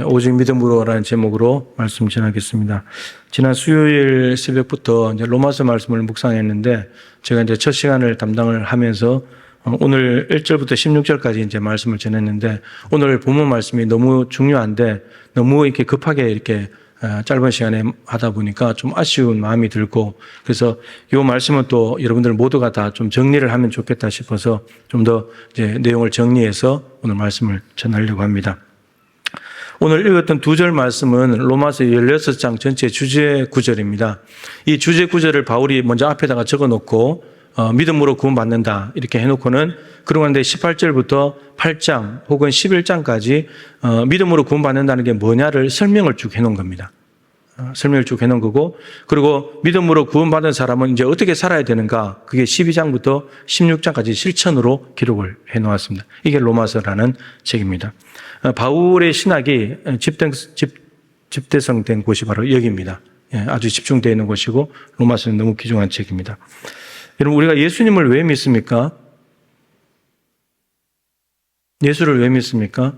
오직 믿음으로라는 제목으로 말씀 전하겠습니다. 지난 수요일 새벽부터 이제 로마서 말씀을 묵상했는데 제가 이제 첫 시간을 담당을 하면서 오늘 1절부터 16절까지 이제 말씀을 전했는데 오늘 본문 말씀이 너무 중요한데 너무 이렇게 급하게 이렇게 짧은 시간에 하다 보니까 좀 아쉬운 마음이 들고 그래서 이 말씀은 또 여러분들 모두가 다 좀 정리를 하면 좋겠다 싶어서 좀 더 이제 내용을 정리해서 오늘 말씀을 전하려고 합니다. 오늘 읽었던 2절 말씀은 로마서 16장 전체 주제 구절입니다. 이 주제 구절을 바울이 먼저 앞에다가 적어 놓고 믿음으로 구원받는다 이렇게 해놓고는 그러고 나는데 18절부터 8장 혹은 11장까지 믿음으로 구원받는다는 게 뭐냐를 설명을 쭉 해놓은 겁니다. 설명을 쭉 해놓은 거고 그리고 믿음으로 구원받은 사람은 이제 어떻게 살아야 되는가 그게 12장부터 16장까지 실천으로 기록을 해놓았습니다. 이게 로마서라는 책입니다. 바울의 신학이 집대성된 곳이 바로 여기입니다. 아주 집중되어 있는 곳이고 로마서는 너무 귀중한 책입니다. 여러분 우리가 예수님을 왜 믿습니까? 예수를 왜 믿습니까?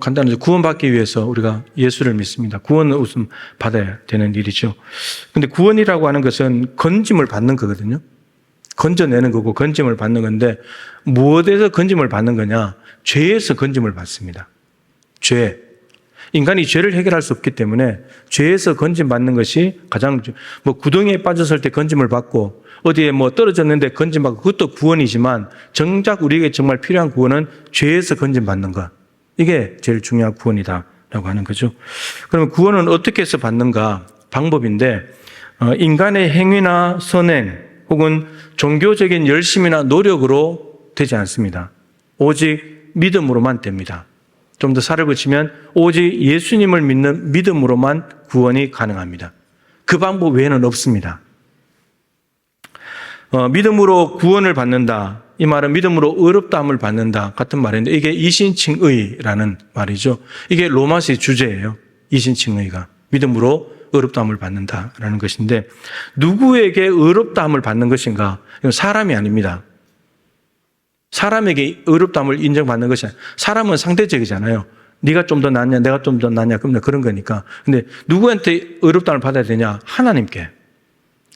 간단하죠. 구원받기 위해서 우리가 예수를 믿습니다. 구원은 우선 받아야 되는 일이죠. 근데 구원이라고 하는 것은 건짐을 받는 거거든요. 건져내는 거고 건짐을 받는 건데 무엇에서 건짐을 받는 거냐? 죄에서 건짐을 받습니다. 죄. 인간이 죄를 해결할 수 없기 때문에 죄에서 건짐 받는 것이 가장 구덩이에 빠졌을 때 건짐을 받고 어디에 떨어졌는데 건짐 받고 그것도 구원이지만 정작 우리에게 정말 필요한 구원은 죄에서 건짐 받는 것. 이게 제일 중요한 구원이다라고 하는 거죠. 그러면 구원은 어떻게 해서 받는가? 방법인데 인간의 행위나 선행 혹은 종교적인 열심이나 노력으로 되지 않습니다. 오직 믿음으로만 됩니다. 좀 더 살을 붙이면 오직 예수님을 믿는 믿음으로만 구원이 가능합니다. 그 방법 외에는 없습니다. 믿음으로 구원을 받는다. 이 말은 믿음으로 의롭다함을 받는다 같은 말인데 이게 이신칭의라는 말이죠. 이게 로마서의 주제예요. 이신칭의가 믿음으로 의롭다함을 받는다라는 것인데 누구에게 의롭다함을 받는 것인가? 이건 사람이 아닙니다. 사람에게 의롭다함을 인정받는 것이 아니라 사람은 상대적이잖아요. 네가 좀 더 낫냐 내가 좀 더 낫냐 그런 거니까. 근데 누구한테 의롭다함을 받아야 되냐? 하나님께.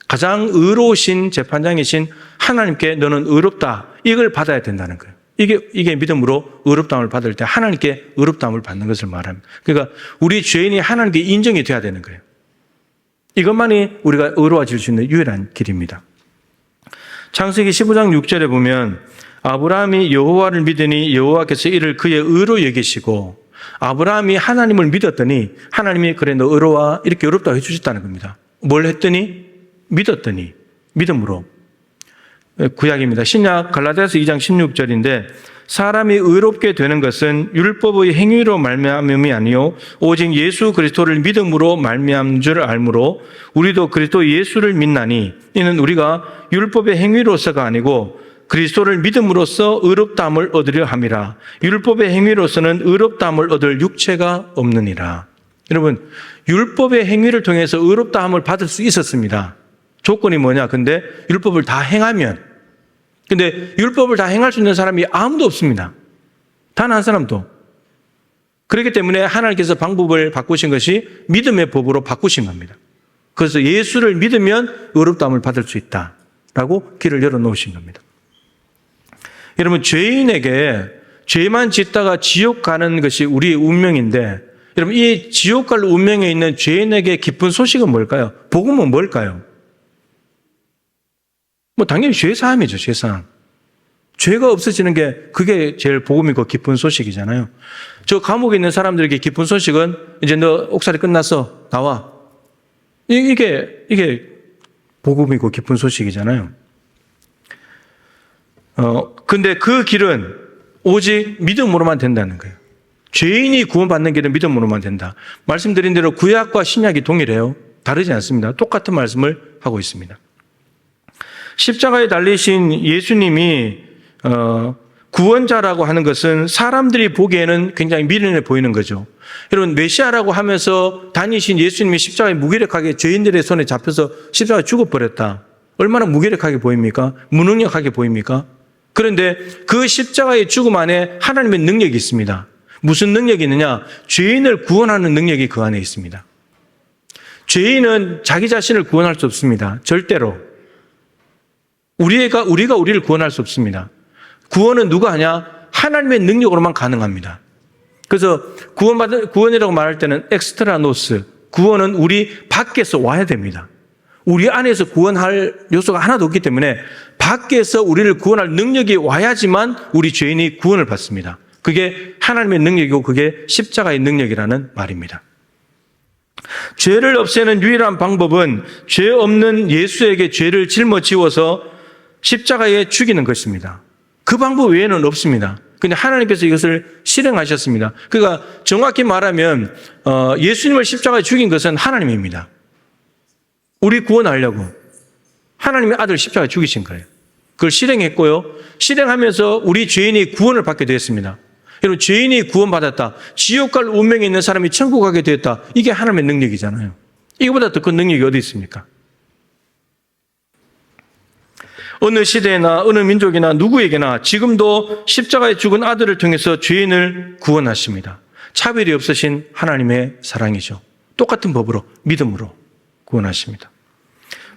가장 의로우신 재판장이신 하나님께 너는 의롭다. 이걸 받아야 된다는 거예요. 이게 믿음으로 의롭다함을 받을 때 하나님께 의롭다함을 받는 것을 말합니다. 그러니까 우리 죄인이 하나님께 인정이 돼야 되는 거예요. 이것만이 우리가 의로워질 수 있는 유일한 길입니다. 창세기 15장 6절에 보면 아브라함이 여호와를 믿으니 여호와께서 이를 그의 의로 여기시고 아브라함이 하나님을 믿었더니 하나님이 그래 너 의로워 이렇게 의롭다고 해주셨다는 겁니다. 뭘 했더니? 믿었더니 믿음으로. 구약입니다. 신약 갈라디아서 2장 16절인데 사람이 의롭게 되는 것은 율법의 행위로 말미암음이 아니요 오직 예수 그리스도를 믿음으로 말미암은 줄 알므로 우리도 그리스도 예수를 믿나니 이는 우리가 율법의 행위로서가 아니고 그리스도를 믿음으로써 의롭다함을 얻으려 함이라. 율법의 행위로서는 의롭다함을 얻을 육체가 없느니라. 여러분 율법의 행위를 통해서 의롭다함을 받을 수 있었습니다. 조건이 뭐냐? 근데 율법을 다 행하면. 근데 율법을 다 행할 수 있는 사람이 아무도 없습니다. 단 한 사람도. 그렇기 때문에 하나님께서 방법을 바꾸신 것이 믿음의 법으로 바꾸신 겁니다. 그래서 예수를 믿으면 의롭다함을 받을 수 있다라고 길을 열어놓으신 겁니다. 여러분 죄인에게 죄만 짓다가 지옥 가는 것이 우리의 운명인데 여러분 이 지옥 갈 운명에 있는 죄인에게 기쁜 소식은 뭘까요? 복음은 뭘까요? 당연히 죄사함이죠, 죄사함. 죄가 없어지는 게 그게 제일 복음이고 기쁜 소식이잖아요. 저 감옥에 있는 사람들에게 기쁜 소식은 이제 너 옥살이 끝났어, 나와. 이게 복음이고 기쁜 소식이잖아요. 근데 그 길은 오직 믿음으로만 된다는 거예요. 죄인이 구원받는 길은 믿음으로만 된다. 말씀드린 대로 구약과 신약이 동일해요. 다르지 않습니다. 똑같은 말씀을 하고 있습니다. 십자가에 달리신 예수님이 구원자라고 하는 것은 사람들이 보기에는 굉장히 미련해 보이는 거죠. 여러분 메시아라고 하면서 다니신 예수님이 십자가에 무기력하게 죄인들의 손에 잡혀서 십자가에 죽어버렸다. 얼마나 무기력하게 보입니까? 무능력하게 보입니까? 그런데 그 십자가의 죽음 안에 하나님의 능력이 있습니다. 무슨 능력이 있느냐? 죄인을 구원하는 능력이 그 안에 있습니다. 죄인은 자기 자신을 구원할 수 없습니다. 절대로. 우리가 우리를 구원할 수 없습니다. 구원은 누가 하냐? 하나님의 능력으로만 가능합니다. 그래서 구원이라고 말할 때는 엑스트라노스, 구원은 우리 밖에서 와야 됩니다. 우리 안에서 구원할 요소가 하나도 없기 때문에 밖에서 우리를 구원할 능력이 와야지만 우리 죄인이 구원을 받습니다. 그게 하나님의 능력이고 그게 십자가의 능력이라는 말입니다. 죄를 없애는 유일한 방법은 죄 없는 예수에게 죄를 짊어지워서 십자가에 죽이는 것입니다. 그 방법 외에는 없습니다. 근데 하나님께서 이것을 실행하셨습니다. 그러니까 정확히 말하면 예수님을 십자가에 죽인 것은 하나님입니다. 우리 구원하려고 하나님의 아들 십자가에 죽이신 거예요. 그걸 실행했고요. 실행하면서 우리 죄인이 구원을 받게 되었습니다. 여러분, 죄인이 구원받았다. 지옥 갈 운명에 있는 사람이 천국 가게 되었다. 이게 하나님의 능력이잖아요. 이거보다 더 큰 능력이 어디 있습니까? 어느 시대나 어느 민족이나 누구에게나 지금도 십자가에 죽은 아들을 통해서 죄인을 구원하십니다. 차별이 없으신 하나님의 사랑이죠. 똑같은 법으로, 믿음으로 구원하십니다.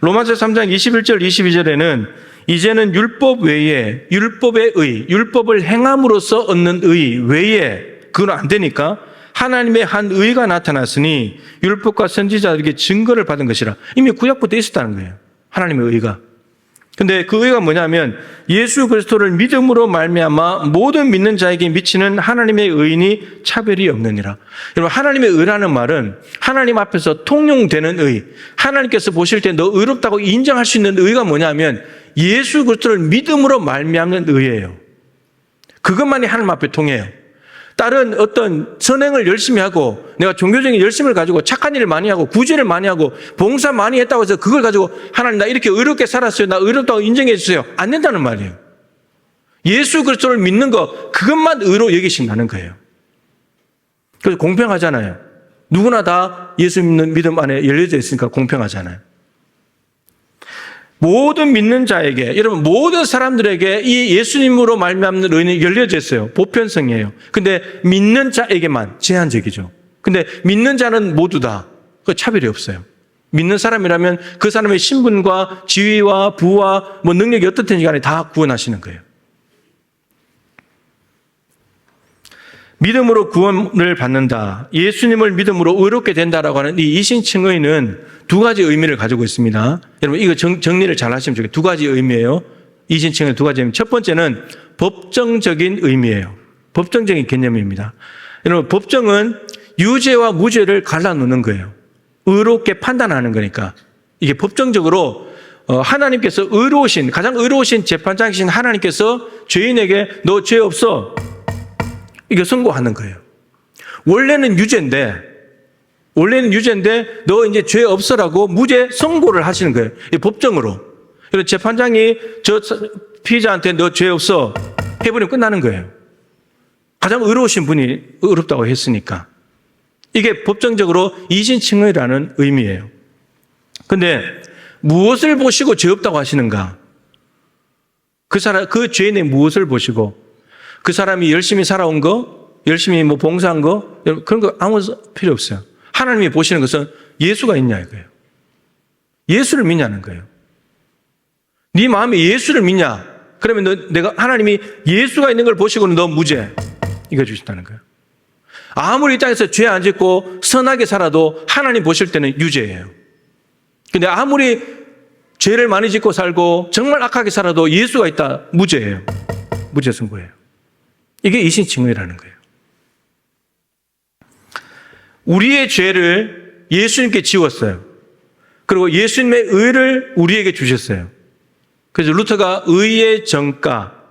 로마서 3장 21절 22절에는 이제는 율법 외에 율법의 의, 율법을 행함으로써 얻는 의 외에 그건 안 되니까 하나님의 한 의가 나타났으니 율법과 선지자들에게 증거를 받은 것이라. 이미 구약부터 있었다는 거예요. 하나님의 의가. 근데 그 의가 뭐냐면 예수 그리스도를 믿음으로 말미암아 모든 믿는 자에게 미치는 하나님의 의인이 차별이 없느니라. 여러분, 하나님의 의라는 말은 하나님 앞에서 통용되는 의, 하나님께서 보실 때 너 의롭다고 인정할 수 있는 의가 뭐냐면 예수 그리스도를 믿음으로 말미암는 의예요. 그것만이 하나님 앞에 통해요. 다른 어떤 선행을 열심히 하고 내가 종교적인 열심을 가지고 착한 일을 많이 하고 구제를 많이 하고 봉사 많이 했다고 해서 그걸 가지고 하나님 나 이렇게 의롭게 살았어요. 나 의롭다고 인정해 주세요. 안 된다는 말이에요. 예수 그리스도를 믿는 거 그것만 의로 여기신다는 거예요. 그래서 공평하잖아요. 누구나 다 예수 믿는 믿음 안에 열려져 있으니까 공평하잖아요. 모든 믿는 자에게, 여러분 모든 사람들에게 이 예수님으로 말미암는 의는 열려져 있어요. 보편성이에요. 근데 믿는 자에게만 제한적이죠. 근데 믿는 자는 모두 다 그 차별이 없어요. 믿는 사람이라면 그 사람의 신분과 지위와 부와 뭐 능력이 어떻든지 간에 다 구원하시는 거예요. 믿음으로 구원을 받는다. 예수님을 믿음으로 의롭게 된다라고 하는 이 이신칭의는 두 가지 의미를 가지고 있습니다. 여러분 이거 정리를 잘 하시면 좋겠어요. 두 가지 의미예요. 이신칭의 두 가지 의미. 첫 번째는 법정적인 의미예요. 법정적인 개념입니다. 여러분 법정은 유죄와 무죄를 갈라놓는 거예요. 의롭게 판단하는 거니까. 이게 법정적으로 하나님께서 의로우신, 가장 의로우신 재판장이신 하나님께서 죄인에게 너 죄 없어. 이게 선고하는 거예요. 원래는 유죄인데 너 이제 죄 없어라고 무죄 선고를 하시는 거예요. 법정으로. 그래서 재판장이 저 피의자한테 너 죄 없어 해버리면 끝나는 거예요. 가장 의로우신 분이 의롭다고 했으니까. 이게 법정적으로 이신칭의라는 의미예요. 근데 무엇을 보시고 죄 없다고 하시는가? 그 죄인의 무엇을 보시고 그 사람이 열심히 살아온 거, 열심히 뭐 봉사한 거, 그런 거 아무 필요 없어요. 하나님이 보시는 것은 예수가 있냐 이거예요. 예수를 믿냐는 거예요. 네 마음에 예수를 믿냐? 그러면 내가 하나님이 예수가 있는 걸 보시고는 너 무죄 이거 주신다는 거예요. 아무리 이 땅에서 죄 안 짓고 선하게 살아도 하나님 보실 때는 유죄예요. 근데 아무리 죄를 많이 짓고 살고 정말 악하게 살아도 예수가 있다 무죄예요. 무죄 선고예요. 이게 이신칭의라는 거예요. 우리의 죄를 예수님께 지웠어요. 그리고 예수님의 의를 우리에게 주셨어요. 그래서 루터가 의의 정가,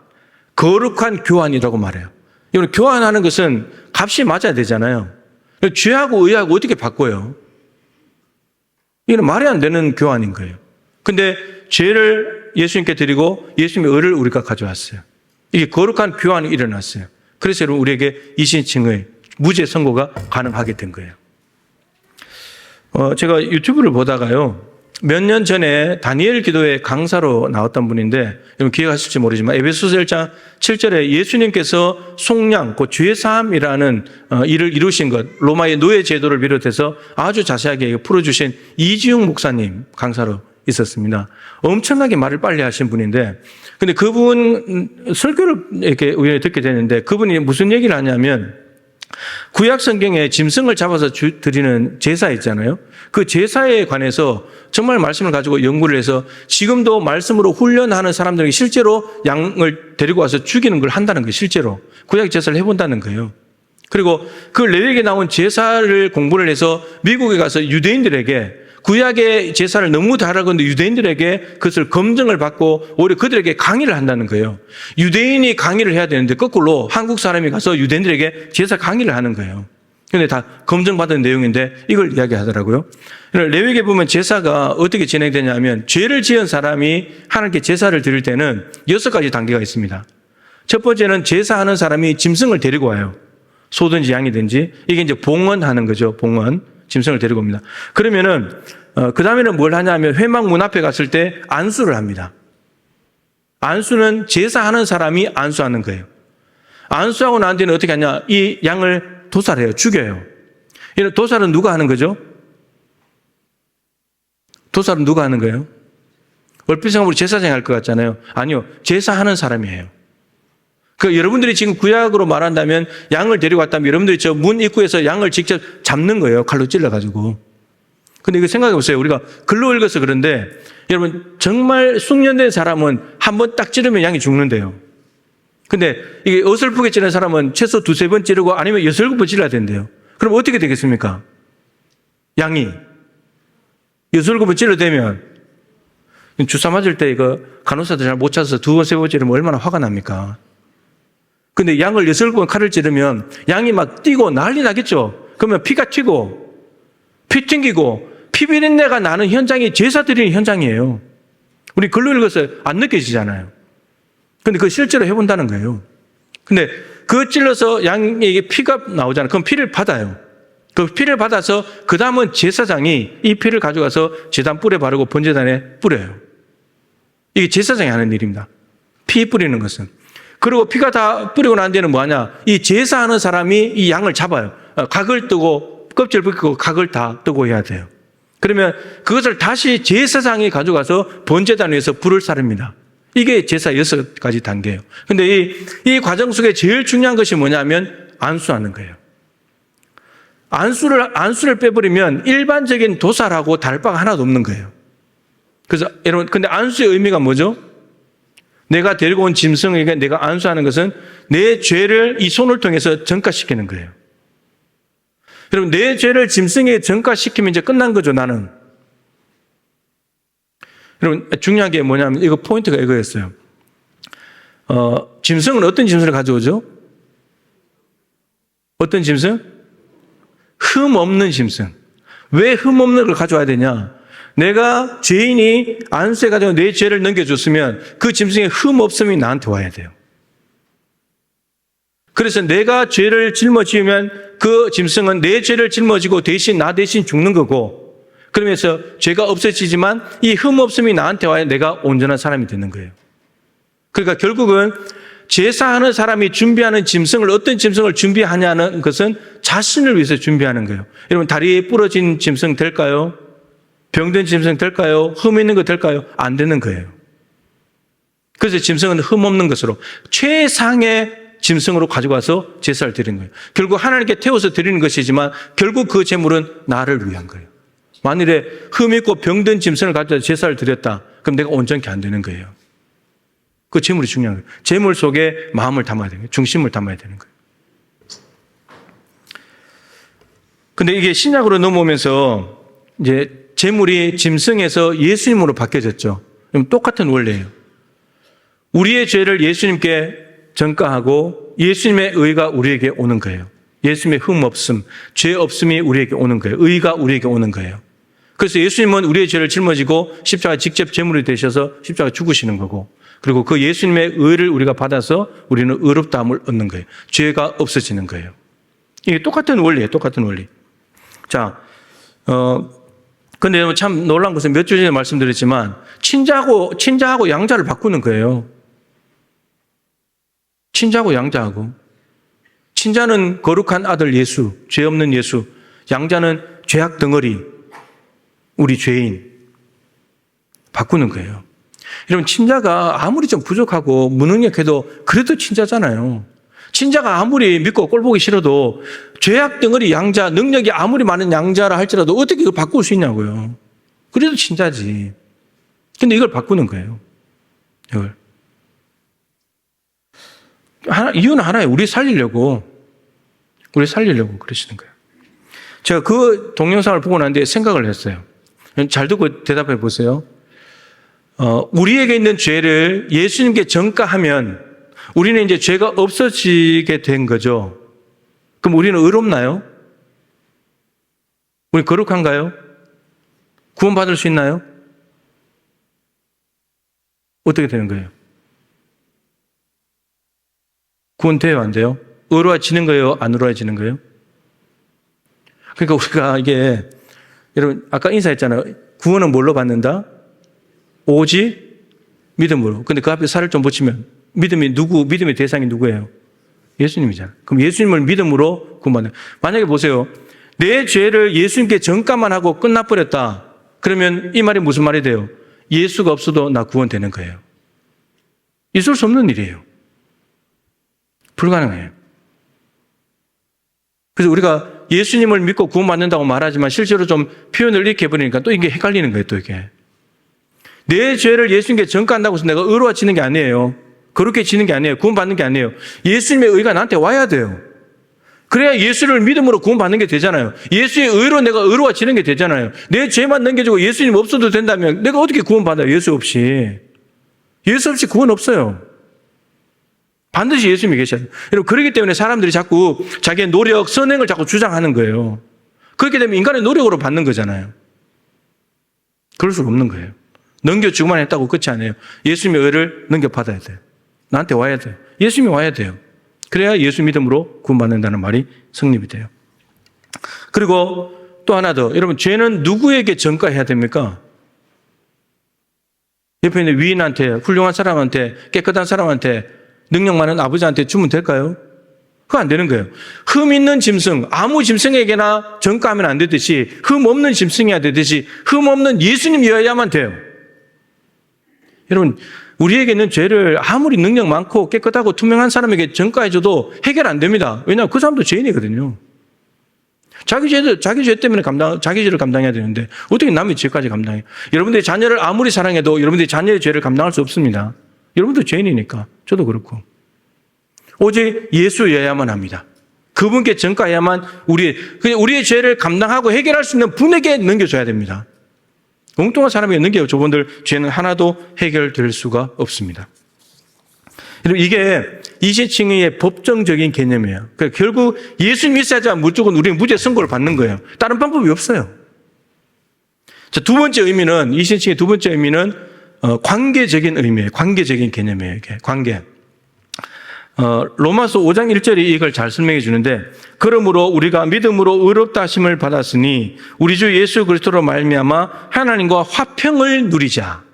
거룩한 교환이라고 말해요. 이건 교환하는 것은 값이 맞아야 되잖아요. 죄하고 의하고 어떻게 바꿔요? 이건 말이 안 되는 교환인 거예요. 근데 죄를 예수님께 드리고 예수님의 의를 우리가 가져왔어요. 이게 거룩한 교환이 일어났어요. 그래서 여러분 우리에게 이신칭의 무죄 선고가 가능하게 된 거예요. 제가 유튜브를 보다가요. 몇 년 전에 다니엘 기도회 강사로 나왔던 분인데 여러분 기억하실지 모르지만 에베소서 1장 7절에 예수님께서 속량, 그 죄사함이라는 일을 이루신 것, 로마의 노예 제도를 비롯해서 아주 자세하게 풀어주신 이지용 목사님 강사로 있었습니다. 엄청나게 말을 빨리 하신 분인데, 근데 그분 설교를 이렇게 우연히 듣게 되는데 그분이 무슨 얘기를 하냐면 구약 성경에 짐승을 잡아서 드리는 제사 있잖아요. 그 제사에 관해서 정말 말씀을 가지고 연구를 해서 지금도 말씀으로 훈련하는 사람들이 실제로 양을 데리고 와서 죽이는 걸 한다는 거예요. 실제로 구약 제사를 해본다는 거예요. 그리고 그 레위기에 나온 제사를 공부를 해서 미국에 가서 유대인들에게 구약의 제사를 너무 잘하고 있는데 유대인들에게 그것을 검증을 받고 오히려 그들에게 강의를 한다는 거예요. 유대인이 강의를 해야 되는데 거꾸로 한국 사람이 가서 유대인들에게 제사 강의를 하는 거예요. 그런데 다 검증받은 내용인데 이걸 이야기하더라고요. 레위기에 보면 제사가 어떻게 진행되냐면 죄를 지은 사람이 하나님께 제사를 드릴 때는 6가지 단계가 있습니다. 첫 번째는 제사하는 사람이 짐승을 데리고 와요. 소든지 양이든지. 이게 이제 봉헌하는 거죠. 봉헌. 짐승을 데리고 옵니다. 그러면은 그 다음에는 뭘 하냐면 회막 문 앞에 갔을 때 안수를 합니다. 안수는 제사하는 사람이 안수하는 거예요. 안수하고 난 뒤에는 어떻게 하냐? 이 양을 도살해요. 죽여요. 이런 도살은 누가 하는 거죠? 도살은 누가 하는 거예요? 얼핏 생각하면 우리 제사장이 할 것 같잖아요. 아니요. 제사하는 사람이에요. 여러분들이 지금 구약으로 말한다면 양을 데리고 왔다면 여러분들이 저 문 입구에서 양을 직접 잡는 거예요. 칼로 찔러가지고. 근데 이거 생각해 보세요. 우리가 글로 읽어서 그런데 여러분 정말 숙련된 사람은 한 번 딱 찌르면 양이 죽는데요. 근데 이게 어설프게 찌르는 사람은 최소 2-3번 찌르고 아니면 6-7번 찔러야 된대요. 그럼 어떻게 되겠습니까? 양이 6-7번 찔러대면 주사 맞을 때 이거 간호사들 잘 못 찾아서 2번, 3번 찌르면 얼마나 화가 납니까? 근데 양을 6-7번 칼을 찌르면 양이 막 뛰고 난리 나겠죠? 그러면 피가 튀고, 피 튕기고, 피 비린내가 나는 현장이 제사 드리는 현장이에요. 우리 글로 읽어서 안 느껴지잖아요. 근데 그거 실제로 해본다는 거예요. 근데 그거 찔러서 양에게 피가 나오잖아요. 그럼 피를 받아요. 그 피를 받아서 그 다음은 제사장이 이 피를 가져가서 제단 뿔에 바르고 번제단에 뿌려요. 이게 제사장이 하는 일입니다. 피 뿌리는 것은. 그리고 피가 다 뿌리고 난 뒤에는 뭐하냐? 이 제사하는 사람이 이 양을 잡아요. 각을 뜨고 껍질 벗기고 각을 다 뜨고 해야 돼요. 그러면 그것을 다시 제사장이 가져가서 번제단 위에서 불을 사릅니다. 이게 제사 6가지 단계예요. 근데 이 과정 속에 제일 중요한 것이 뭐냐면 안수하는 거예요. 안수를 빼버리면 일반적인 도살하고 다를 바가 하나도 없는 거예요. 그래서 여러분, 근데 안수의 의미가 뭐죠? 내가 데리고 온 짐승에게 내가 안수하는 것은 내 죄를 이 손을 통해서 전가시키는 거예요. 여러분, 내 죄를 짐승에게 전가시키면 이제 끝난 거죠, 나는. 여러분, 중요한 게 뭐냐면, 이거 포인트가 이거였어요. 짐승은 어떤 짐승을 가져오죠? 어떤 짐승? 흠 없는 짐승. 왜 흠 없는 걸 가져와야 되냐? 내가 죄인이 안수해가지고 내 죄를 넘겨줬으면 그 짐승의 흠 없음이 나한테 와야 돼요. 그래서 내가 죄를 짊어지면 그 짐승은 내 죄를 짊어지고 나 대신 죽는 거고, 그러면서 죄가 없어지지만 이 흠 없음이 나한테 와야 내가 온전한 사람이 되는 거예요. 그러니까 결국은 제사하는 사람이 준비하는 짐승을, 어떤 짐승을 준비하냐는 것은 자신을 위해서 준비하는 거예요. 여러분, 다리에 부러진 짐승 될까요? 병든 짐승 될까요? 흠 있는 거 될까요? 안 되는 거예요. 그래서 짐승은 흠 없는 것으로 최상의 짐승으로 가져가서 제사를 드리는 거예요. 결국 하나님께 태워서 드리는 것이지만 결국 그 제물은 나를 위한 거예요. 만일에 흠 있고 병든 짐승을 가져다 제사를 드렸다, 그럼 내가 온전히 안 되는 거예요. 그 제물이 중요한 거예요. 제물 속에 마음을 담아야 되는 거예요. 중심을 담아야 되는 거예요. 근데 이게 신약으로 넘어오면서 이제 제물이 짐승에서 예수님으로 바뀌어졌죠. 그럼 똑같은 원리예요. 우리의 죄를 예수님께 전가하고 예수님의 의가 우리에게 오는 거예요. 예수님의 흠 없음, 죄 없음이 우리에게 오는 거예요. 의가 우리에게 오는 거예요. 그래서 예수님은 우리의 죄를 짊어지고 십자가 직접 제물이 되셔서 십자가 죽으시는 거고, 그리고 그 예수님의 의를 우리가 받아서 우리는 의롭다함을 얻는 거예요. 죄가 없어지는 거예요. 이게 똑같은 원리예요. 똑같은 원리. 자, 그 근데 참 놀라운 것은 몇 주 전에 말씀드렸지만 친자하고 양자를 바꾸는 거예요. 친자하고 양자하고. 친자는 거룩한 아들 예수, 죄 없는 예수. 양자는 죄악 덩어리, 우리 죄인. 바꾸는 거예요. 여러분, 친자가 아무리 좀 부족하고 무능력해도 그래도 친자잖아요. 친자가 아무리 믿고 꼴보기 싫어도 죄악 덩어리 양자, 능력이 아무리 많은 양자라 할지라도 어떻게 이걸 바꿀 수 있냐고요. 그래도 친자지. 근데 이걸 바꾸는 거예요. 이걸. 이유는 하나예요. 우리 살리려고 그러시는 거예요. 제가 그 동영상을 보고 난 뒤에 생각을 했어요. 잘 듣고 대답해 보세요. 우리에게 있는 죄를 예수님께 전가하면 우리는 이제 죄가 없어지게 된 거죠. 그럼 우리는 의롭나요? 우리 거룩한가요? 구원받을 수 있나요? 어떻게 되는 거예요? 구원돼요, 안 돼요? 의로워지는 거예요? 안 의로워지는 거예요? 그러니까 우리가 이게, 여러분, 아까 인사했잖아요. 구원은 뭘로 받는다? 오직 믿음으로. 근데 그 앞에 살을 좀 붙이면 믿음의 대상이 누구예요? 예수님이잖아요. 그럼 예수님을 믿음으로 구원받는. 만약에 보세요. 내 죄를 예수님께 전가만 하고 끝나버렸다. 그러면 이 말이 무슨 말이 돼요? 예수가 없어도 나 구원되는 거예요. 있을 수 없는 일이에요. 불가능해요. 그래서 우리가 예수님을 믿고 구원받는다고 말하지만 실제로 좀 표현을 이렇게 해버리니까 또 이게 헷갈리는 거예요, 또 이게. 내 죄를 예수님께 전가한다고 해서 내가 의로워지는 게 아니에요. 그렇게 지는 게 아니에요. 구원받는 게 아니에요. 예수님의 의가 나한테 와야 돼요. 그래야 예수를 믿음으로 구원받는 게 되잖아요. 예수의 의로 내가 의로워지는 게 되잖아요. 내 죄만 넘겨주고 예수님 없어도 된다면 내가 어떻게 구원받아요? 예수 없이. 예수 없이 구원 없어요. 반드시 예수님이 계셔야 돼요. 여러분, 그렇기 때문에 사람들이 자꾸 자기의 노력, 선행을 자꾸 주장하는 거예요. 그렇게 되면 인간의 노력으로 받는 거잖아요. 그럴 수 없는 거예요. 넘겨주기만 했다고 끝이 아니에요. 예수님의 의를 넘겨받아야 돼요. 나한테 와야 돼요. 예수님이 와야 돼요. 그래야 예수 믿음으로 구원받는다는 말이 성립이 돼요. 그리고 또 하나 더. 여러분, 죄는 누구에게 전가해야 됩니까? 옆에 있는 위인한테, 훌륭한 사람한테, 깨끗한 사람한테, 능력 많은 아버지한테 주면 될까요? 그거 안 되는 거예요. 흠 있는 짐승, 아무 짐승에게나 전가하면 안 되듯이, 흠 없는 짐승이어야 되듯이, 흠 없는 예수님이어야만 돼요. 여러분, 우리에게는 죄를 아무리 능력 많고 깨끗하고 투명한 사람에게 전가해줘도 해결 안 됩니다. 왜냐하면 그 사람도 죄인이거든요. 자기 죄 때문에 자기 죄를 감당해야 되는데 어떻게 남의 죄까지 감당해요? 여러분들이 자녀를 아무리 사랑해도 여러분들이 자녀의 죄를 감당할 수 없습니다. 여러분도 죄인이니까. 저도 그렇고. 오직 예수여야만 합니다. 그분께 전가해야만 우리의 죄를 감당하고 해결할 수 있는 분에게 넘겨줘야 됩니다. 엉뚱한 사람에게 넘겨요. 저분들 죄는 하나도 해결될 수가 없습니다. 여러분, 이게 이시칭의의 법정적인 개념이에요. 그러니까 결국 예수님 있어야지만 무조건 우리는 무죄 선고를 받는 거예요. 다른 방법이 없어요. 자, 두 번째 의미는, 이시칭의 두 번째 의미는 관계적인 의미예요. 관계적인 개념이에요. 이게 관계. 로마서 5장 1절이 이걸 잘 설명해 주는데, 그러므로 우리가 믿음으로 의롭다 하심을 받았으니 우리 주 예수 그리스도로 말미암아 하나님과 화평을 누리자.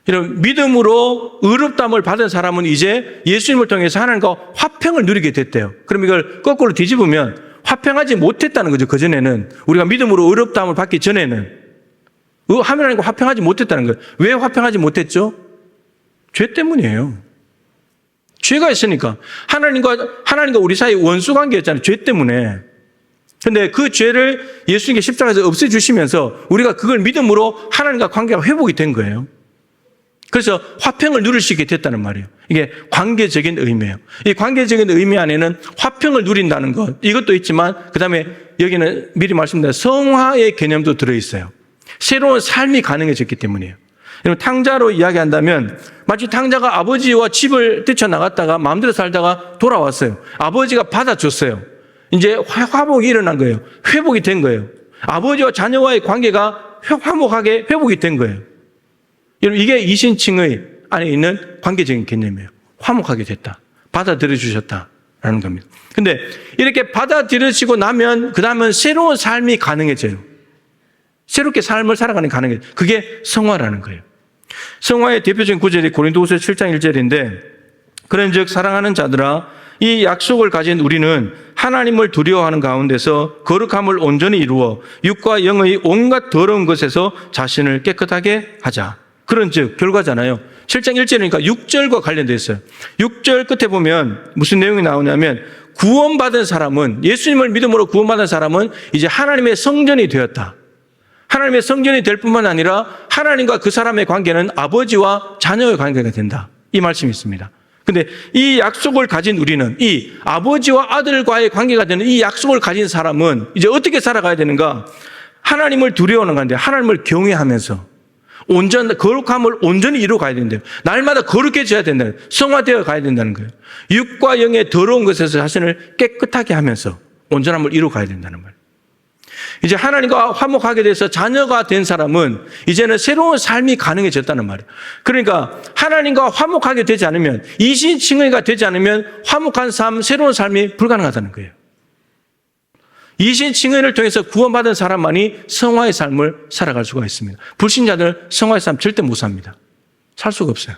이런 믿음으로 의롭다함을 받은 사람은 이제 예수님을 통해서 하나님과 화평을 누리게 됐대요. 그럼 이걸 거꾸로 뒤집으면 화평하지 못했다는 거죠. 그전에는 우리가 믿음으로 의롭다함을 받기 전에는 하나님과 화평하지 못했다는 거예요. 왜 화평하지 못했죠? 죄 때문이에요. 죄가 있으니까. 하나님과 우리 사이 원수 관계였잖아요. 죄 때문에. 근데 그 죄를 예수님께 십자가에서 없애주시면서 우리가 그걸 믿음으로 하나님과 관계가 회복이 된 거예요. 그래서 화평을 누릴 수 있게 됐다는 말이에요. 이게 관계적인 의미예요. 이 관계적인 의미 안에는 화평을 누린다는 것, 이것도 있지만 그 다음에 여기는 미리 말씀드린 성화의 개념도 들어있어요. 새로운 삶이 가능해졌기 때문이에요. 탕자로 이야기한다면 마치 탕자가 아버지와 집을 뛰쳐나갔다가 마음대로 살다가 돌아왔어요. 아버지가 받아줬어요. 이제 화목이 일어난 거예요. 회복이 된 거예요. 아버지와 자녀와의 관계가 화목하게 회복이 된 거예요. 이게 이신칭의 안에 있는 관계적인 개념이에요. 화목하게 됐다. 받아들여 주셨다라는 겁니다. 근데 이렇게 받아들여지고 나면 그 다음은 새로운 삶이 가능해져요. 새롭게 삶을 살아가는 가능해. 그게 성화라는 거예요. 성화의 대표적인 구절이 고린도후서 7장 1절인데 그런즉 사랑하는 자들아 이 약속을 가진 우리는 하나님을 두려워하는 가운데서 거룩함을 온전히 이루어 육과 영의 온갖 더러운 것에서 자신을 깨끗하게 하자. 그런즉 결과잖아요. 7장 1절이니까 6절과 관련되어 있어요. 6절 끝에 보면 무슨 내용이 나오냐면 구원받은 사람은 예수님을 믿음으로 구원받은 사람은 이제 하나님의 성전이 되었다. 하나님의 성전이 될 뿐만 아니라 하나님과 그 사람의 관계는 아버지와 자녀의 관계가 된다. 이 말씀이 있습니다. 근데 이 약속을 가진 우리는 이 아버지와 아들과의 관계가 되는 이 약속을 가진 사람은 이제 어떻게 살아가야 되는가? 하나님을 두려워하는 건데 하나님을 경외하면서 거룩함을 온전히 이루어 가야 된대요. 날마다 거룩해져야 된다. 성화되어 가야 된다는 거예요. 육과 영의 더러운 것에서 자신을 깨끗하게 하면서 온전함을 이루어 가야 된다는 말이에요. 이제 하나님과 화목하게 돼서 자녀가 된 사람은 이제는 새로운 삶이 가능해졌다는 말이에요. 그러니까 하나님과 화목하게 되지 않으면 이신칭의가 되지 않으면 화목한 삶, 새로운 삶이 불가능하다는 거예요. 이신칭의를 통해서 구원받은 사람만이 성화의 삶을 살아갈 수가 있습니다. 불신자들 성화의 삶 절대 못 삽니다. 살 수가 없어요.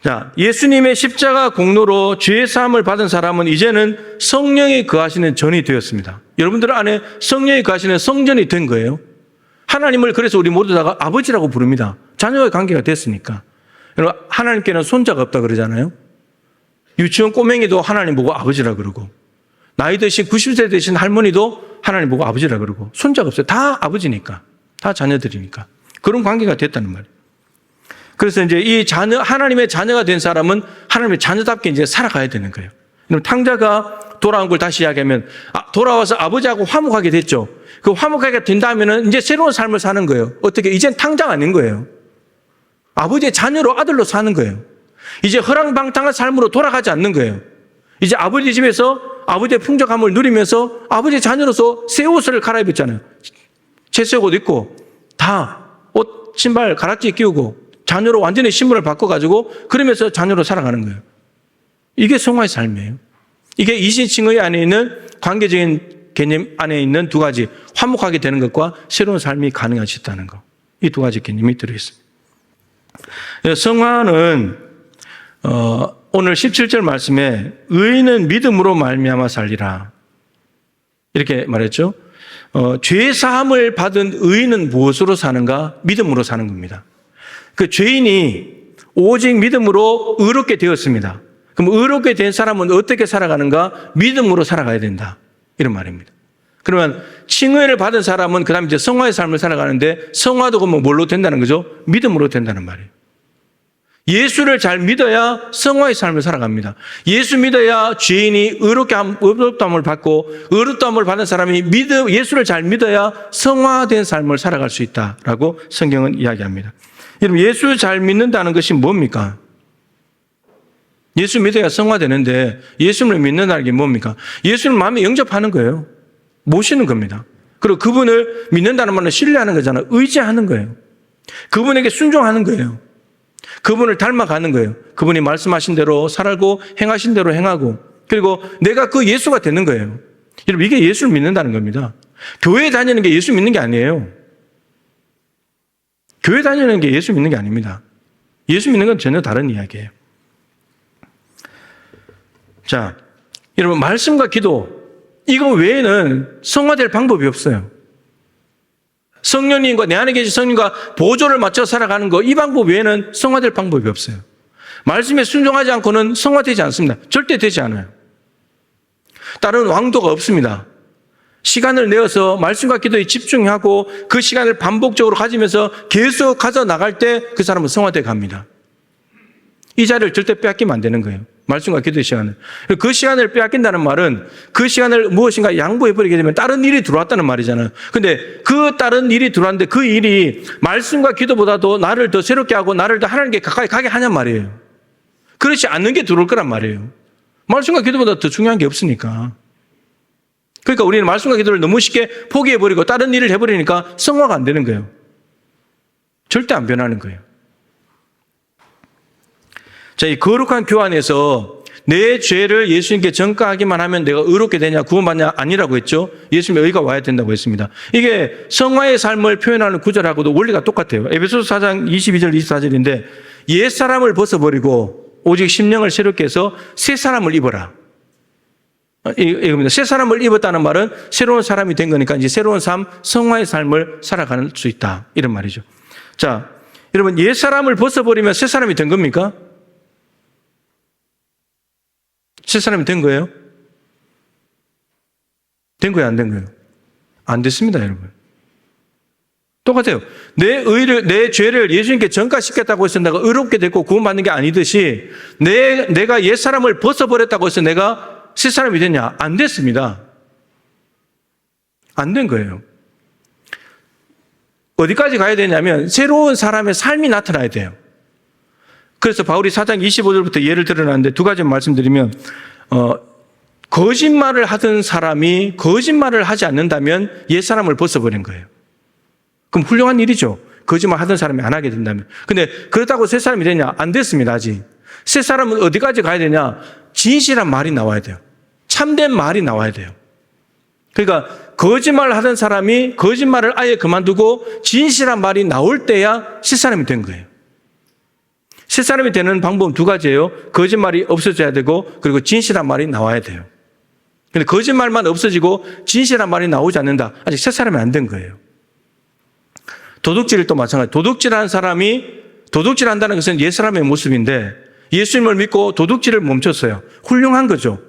자, 예수님의 십자가 공로로 죄의 사함을 받은 사람은 이제는 성령이 거하시는 전이 되었습니다. 여러분들 안에 성령이 거하시는 성전이 된 거예요. 하나님을 그래서 우리 모두 다가 아버지라고 부릅니다. 자녀의 관계가 됐으니까. 여러분, 하나님께는 손자가 없다 그러잖아요. 유치원 꼬맹이도 하나님 보고 아버지라 그러고 나이 드신 90세 되신 할머니도 하나님 보고 아버지라 그러고 손자가 없어요. 다 아버지니까. 다 자녀들이니까. 그런 관계가 됐다는 말이에요. 그래서 이제 이 자녀, 하나님의 자녀가 된 사람은 하나님의 자녀답게 이제 살아가야 되는 거예요. 탕자가 돌아온 걸 다시 이야기하면 돌아와서 아버지하고 화목하게 됐죠. 그 화목하게 된다면은 이제 새로운 삶을 사는 거예요. 어떻게? 이젠 탕자가 아닌 거예요. 아버지의 자녀로 아들로 사는 거예요. 이제 허랑방탕한 삶으로 돌아가지 않는 거예요. 이제 아버지 집에서 아버지의 풍족함을 누리면서 아버지의 자녀로서 새 옷을 갈아입었잖아요. 채색 옷 입고 다 옷, 신발, 가락지 끼우고 자녀로 완전히 신분을 바꿔가지고 그러면서 자녀로 살아가는 거예요. 이게 성화의 삶이에요. 이게 이신칭의 안에 있는 관계적인 개념 안에 있는 두 가지 화목하게 되는 것과 새로운 삶이 가능하시다는 것. 이 두 가지 개념이 들어있습니다. 성화는 오늘 17절 말씀에 의인은 믿음으로 말미암아 살리라 이렇게 말했죠. 죄 사함을 받은 의인은 무엇으로 사는가? 믿음으로 사는 겁니다. 그 죄인이 오직 믿음으로 의롭게 되었습니다. 그럼 의롭게 된 사람은 어떻게 살아가는가? 믿음으로 살아가야 된다. 이런 말입니다. 그러면 칭의를 받은 사람은 그 다음에 이제 성화의 삶을 살아가는데 성화도 그러면 뭘로 된다는 거죠? 믿음으로 된다는 말이에요. 예수를 잘 믿어야 성화의 삶을 살아갑니다. 예수 믿어야 죄인이 의롭다함을 받고 의롭다함을 받은 사람이 예수를 잘 믿어야 성화된 삶을 살아갈 수 있다라고 성경은 이야기합니다. 여러분, 예수 잘 믿는다는 것이 뭡니까? 예수 믿어야 성화되는데 예수를 믿는다는 게 뭡니까? 예수를 마음에 영접하는 거예요. 모시는 겁니다. 그리고 그분을 믿는다는 말은 신뢰하는 거잖아요. 의지하는 거예요. 그분에게 순종하는 거예요. 그분을 닮아가는 거예요. 그분이 말씀하신 대로 살고 행하신 대로 행하고 그리고 내가 그 예수가 되는 거예요. 여러분, 이게 예수를 믿는다는 겁니다. 교회 다니는 게 예수 믿는 게 아니에요. 교회 다니는 게 예수 믿는 게 아닙니다. 예수 믿는 건 전혀 다른 이야기예요. 자, 여러분, 말씀과 기도, 이거 외에는 성화될 방법이 없어요. 성령님과 내 안에 계신 성령과 보조를 맞춰 살아가는 거, 이 방법 외에는 성화될 방법이 없어요. 말씀에 순종하지 않고는 성화되지 않습니다. 절대 되지 않아요. 다른 왕도가 없습니다. 시간을 내어서 말씀과 기도에 집중하고 그 시간을 반복적으로 가지면서 계속 가져 나갈 때 그 사람은 성화되어 갑니다. 이 자리를 절대 빼앗기면 안 되는 거예요. 말씀과 기도의 시간을. 그 시간을 빼앗긴다는 말은 그 시간을 무엇인가 양보해버리게 되면 다른 일이 들어왔다는 말이잖아요. 근데 그 다른 일이 들어왔는데 그 일이 말씀과 기도보다도 나를 더 새롭게 하고 나를 더 하나님께 가까이 가게 하냔 말이에요. 그렇지 않는 게 들어올 거란 말이에요. 말씀과 기도보다 더 중요한 게 없으니까. 그러니까 우리는 말씀과 기도를 너무 쉽게 포기해버리고 다른 일을 해버리니까 성화가 안 되는 거예요. 절대 안 변하는 거예요. 자, 이 거룩한 교환에서 내 죄를 예수님께 전가하기만 하면 내가 의롭게 되냐, 구원받냐? 아니라고 했죠. 예수님의 의가 와야 된다고 했습니다. 이게 성화의 삶을 표현하는 구절하고도 원리가 똑같아요. 에베소서 4장 22절 24절인데 옛사람을 벗어버리고 오직 심령을 새롭게 해서 새 사람을 입어라. 이겁니다. 새 사람을 입었다는 말은 새로운 사람이 된 거니까 이제 새로운 삶, 성화의 삶을 살아갈 수 있다. 이런 말이죠. 자, 여러분, 옛 사람을 벗어버리면 새 사람이 된 겁니까? 새 사람이 된 거예요? 된 거예요, 안 된 거예요? 안 됐습니다, 여러분. 똑같아요. 내 죄를 예수님께 전가시켰다고 해서 내가 의롭게 됐고 구원받는 게 아니듯이 내가 옛 사람을 벗어버렸다고 해서 내가 새 사람이 됐냐? 안 됐습니다. 안 된 거예요. 어디까지 가야 되냐면 새로운 사람의 삶이 나타나야 돼요. 그래서 바울이 4장 25절부터 예를 들어놨는데 두 가지 말씀드리면 거짓말을 하던 사람이 거짓말을 하지 않는다면 옛사람을 벗어버린 거예요. 그럼 훌륭한 일이죠. 거짓말 하던 사람이 안 하게 된다면. 근데 그렇다고 새 사람이 되냐? 안 됐습니다, 아직. 새 사람은 어디까지 가야 되냐? 진실한 말이 나와야 돼요. 참된 말이 나와야 돼요. 그러니까 거짓말을 하던 사람이 거짓말을 아예 그만두고 진실한 말이 나올 때야 새 사람이 된 거예요. 새 사람이 되는 방법은 두 가지예요. 거짓말이 없어져야 되고 그리고 진실한 말이 나와야 돼요. 근데 거짓말만 없어지고 진실한 말이 나오지 않는다. 아직 새 사람이 안 된 거예요. 도둑질도 마찬가지. 도둑질하는 사람이 도둑질한다는 것은 옛 사람의 모습인데 예수님을 믿고 도둑질을 멈췄어요. 훌륭한 거죠.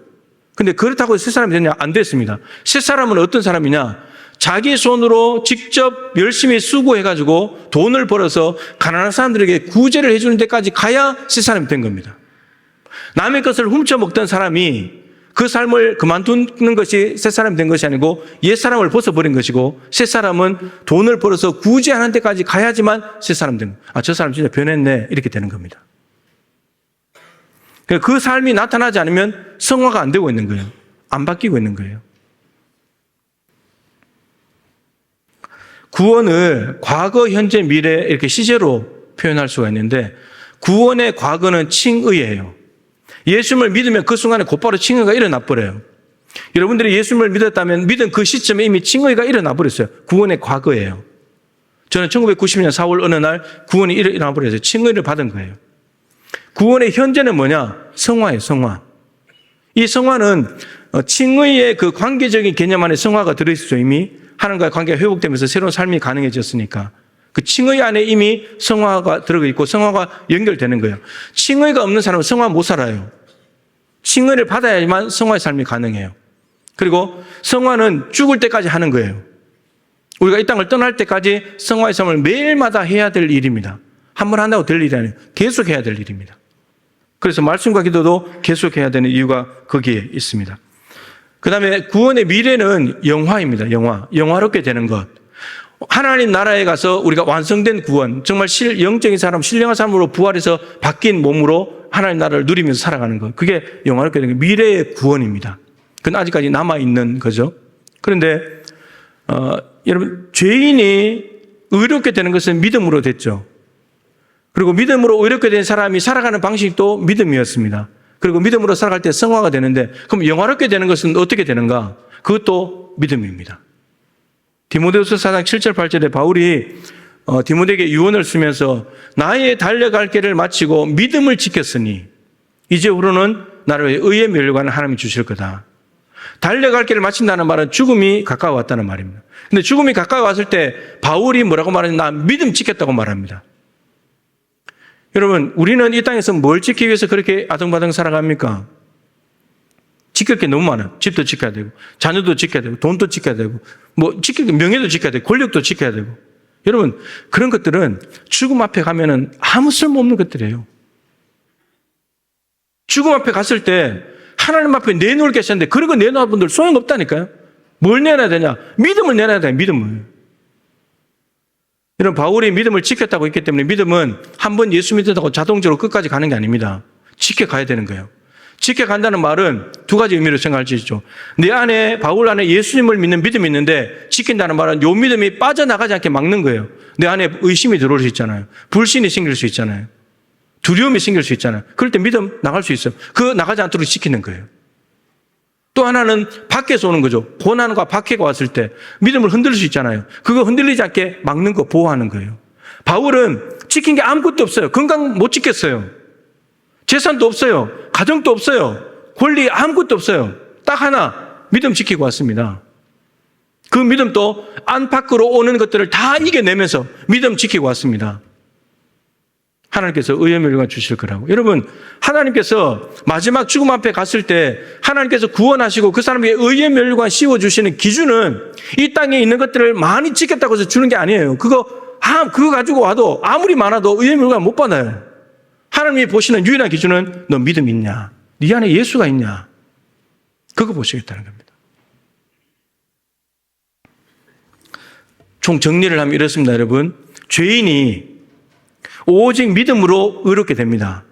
근데 그렇다고 새 사람이 되냐? 안 됐습니다. 새 사람은 어떤 사람이냐? 자기 손으로 직접 열심히 수고해가지고 돈을 벌어서 가난한 사람들에게 구제를 해주는 데까지 가야 새 사람이 된 겁니다. 남의 것을 훔쳐먹던 사람이 그 삶을 그만두는 것이 새 사람이 된 것이 아니고 옛 사람을 벗어버린 것이고 새 사람은 돈을 벌어서 구제하는 데까지 가야지만 새 사람 된 거예요. 아, 저 사람 진짜 변했네. 이렇게 되는 겁니다. 그 삶이 나타나지 않으면 성화가 안 되고 있는 거예요. 안 바뀌고 있는 거예요. 구원을 과거, 현재, 미래 이렇게 시제로 표현할 수가 있는데 구원의 과거는 칭의예요. 예수님을 믿으면 그 순간에 곧바로 칭의가 일어나 버려요. 여러분들이 예수님을 믿었다면 믿은 그 시점에 이미 칭의가 일어나 버렸어요. 구원의 과거예요. 저는 1990년 4월 어느 날 구원이 일어나 버려서 칭의를 받은 거예요. 구원의 현재는 뭐냐? 성화예요, 성화. 이 성화는 칭의의 그 관계적인 개념 안에 성화가 들어있죠. 이미 하나님과의 관계가 회복되면서 새로운 삶이 가능해졌으니까. 그 칭의 안에 이미 성화가 들어가 있고 성화가 연결되는 거예요. 칭의가 없는 사람은 성화 못 살아요. 칭의를 받아야지만 성화의 삶이 가능해요. 그리고 성화는 죽을 때까지 하는 거예요. 우리가 이 땅을 떠날 때까지 성화의 삶을 매일마다 해야 될 일입니다. 한 번 한다고 될 일이 아니에요. 계속 해야 될 일입니다. 그래서 말씀과 기도도 계속해야 되는 이유가 거기에 있습니다. 그 다음에 구원의 미래는 영화입니다. 영화롭게 되는 것. 하나님 나라에 가서 우리가 완성된 구원, 정말 영적인 사람, 신령한 사람으로 부활해서 바뀐 몸으로 하나님 나라를 누리면서 살아가는 것. 그게 영화롭게 되는 것. 미래의 구원입니다. 그건 아직까지 남아있는 거죠. 그런데 여러분, 죄인이 의롭게 되는 것은 믿음으로 됐죠. 그리고 믿음으로 의롭게 된 사람이 살아가는 방식도 믿음이었습니다. 그리고 믿음으로 살아갈 때 성화가 되는데 그럼 영화롭게 되는 것은 어떻게 되는가? 그것도 믿음입니다. 디모데후서 4장 7절 8절에 바울이 디모데에게 유언을 쓰면서 나의 달려갈 길을 마치고 믿음을 지켰으니 이제후로는 나를 의의 멸관을 하나님이 주실 거다. 달려갈 길을 마친다는 말은 죽음이 가까워왔다는 말입니다. 근데 죽음이 가까워왔을 때 바울이 뭐라고 말하냐면 나 믿음 지켰다고 말합니다. 여러분, 우리는 이 땅에서 뭘 지키기 위해서 그렇게 아등바등 살아갑니까? 지킬 게 너무 많아요. 집도 지켜야 되고, 자녀도 지켜야 되고, 돈도 지켜야 되고, 지킬 게 명예도 지켜야 되고, 권력도 지켜야 되고. 여러분, 그런 것들은 죽음 앞에 가면은 아무 쓸모없는 것들이에요. 죽음 앞에 갔을 때 하나님 앞에 내놓을 게 있었는데 그런 거 내놓은 분들 소용없다니까요. 뭘 내놔야 되냐? 믿음을 내놔야 돼요, 믿음을. 이런 바울이 믿음을 지켰다고 했기 때문에 믿음은 한 번 예수 믿었다고 자동적으로 끝까지 가는 게 아닙니다. 지켜가야 되는 거예요. 지켜간다는 말은 두 가지 의미로 생각할 수 있죠. 내 안에, 바울 안에 예수님을 믿는 믿음이 있는데 지킨다는 말은 요 믿음이 빠져나가지 않게 막는 거예요. 내 안에 의심이 들어올 수 있잖아요. 불신이 생길 수 있잖아요. 두려움이 생길 수 있잖아요. 그럴 때 믿음 나갈 수 있어요. 그 나가지 않도록 지키는 거예요. 또 하나는 밖에서 오는 거죠. 고난과 박해가 왔을 때 믿음을 흔들 수 있잖아요. 그거 흔들리지 않게 막는 거, 보호하는 거예요. 바울은 지킨 게 아무것도 없어요. 건강 못 지켰어요. 재산도 없어요. 가정도 없어요. 권리 아무것도 없어요. 딱 하나 믿음 지키고 왔습니다. 그 믿음도 안팎으로 오는 것들을 다 이겨내면서 믿음 지키고 왔습니다. 하나님께서 의의 멸류관 주실 거라고. 여러분, 하나님께서 마지막 죽음 앞에 갔을 때 하나님께서 구원하시고 그 사람에게 의의 멸류관 씌워주시는 기준은 이 땅에 있는 것들을 많이 지켰다고 해서 주는 게 아니에요. 그거 가지고 와도 아무리 많아도 의의 멸류관 못 받아요. 하나님이 보시는 유일한 기준은 너 믿음 있냐? 네 안에 예수가 있냐? 그거 보시겠다는 겁니다. 총 정리를 하면 이렇습니다, 여러분. 죄인이 오직 믿음으로 의롭게 됩니다.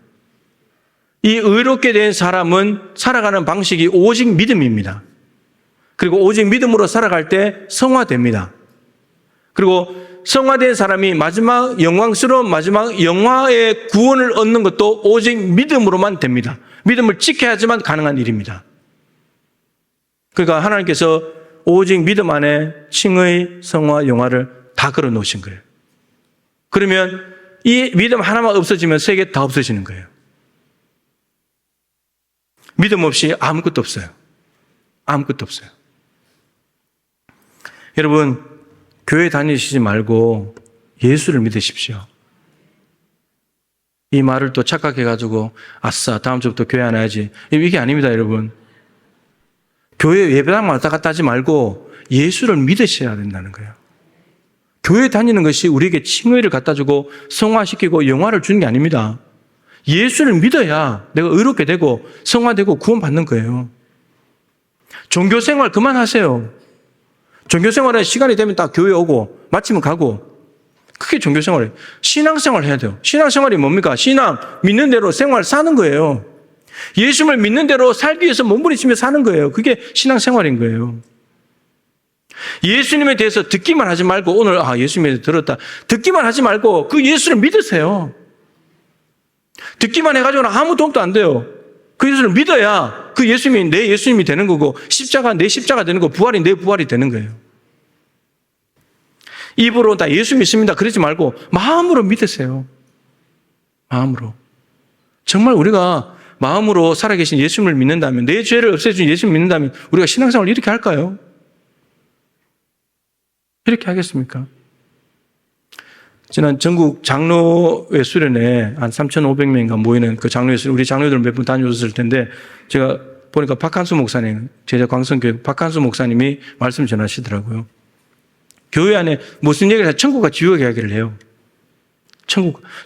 이 의롭게 된 사람은 살아가는 방식이 오직 믿음입니다. 그리고 오직 믿음으로 살아갈 때 성화됩니다. 그리고 성화된 사람이 마지막 영광스러운 마지막 영화의 구원을 얻는 것도 오직 믿음으로만 됩니다. 믿음을 지켜야지만 가능한 일입니다. 그러니까 하나님께서 오직 믿음 안에 칭의, 성화, 영화를 다 걸어 놓으신 거예요. 그러면 이 믿음 하나만 없어지면 세 개 다 없어지는 거예요. 믿음 없이 아무것도 없어요. 아무것도 없어요. 여러분, 교회 다니시지 말고 예수를 믿으십시오. 이 말을 또 착각해가지고 아싸 다음 주부터 교회 안 와야지. 이게 아닙니다, 여러분. 교회 예배당 왔다 갔다 하지 말고 예수를 믿으셔야 된다는 거예요. 교회 다니는 것이 우리에게 칭의를 갖다 주고 성화시키고 영화를 주는 게 아닙니다. 예수를 믿어야 내가 의롭게 되고 성화되고 구원받는 거예요. 종교생활 그만하세요. 종교생활에 시간이 되면 딱 교회 오고 마치면 가고 그게 종교생활이에요. 신앙생활 해야 돼요. 신앙생활이 뭡니까? 신앙 믿는 대로 생활 사는 거예요. 예수를 믿는 대로 살기 위해서 몸부림치며 사는 거예요. 그게 신앙생활인 거예요. 예수님에 대해서 듣기만 하지 말고 오늘 예수님에 대해서 들었다. 듣기만 하지 말고 그 예수를 믿으세요. 듣기만 해가지고는 아무 도움도 안 돼요. 그 예수를 믿어야 그 예수님이 내 예수님이 되는 거고 십자가 내 십자가 되는 거고 부활이 내 부활이 되는 거예요. 입으로 다 예수 믿습니다. 그러지 말고 마음으로 믿으세요. 마음으로. 정말 우리가 마음으로 살아계신 예수님을 믿는다면 내 죄를 없애준 예수님을 믿는다면 우리가 신앙생활을 이렇게 할까요? 이렇게 하겠습니까? 지난 전국 장로회 수련회 한 3,500명인가 모이는 그 장로회 수련, 우리 장로들 몇 분 다녀오셨을 텐데 제가 보니까 박한수 목사님, 제자 광성교회 박한수 목사님이 말씀 전하시더라고요. 교회 안에 무슨 얘기를 해요? 천국과 지옥 이야기를 해요.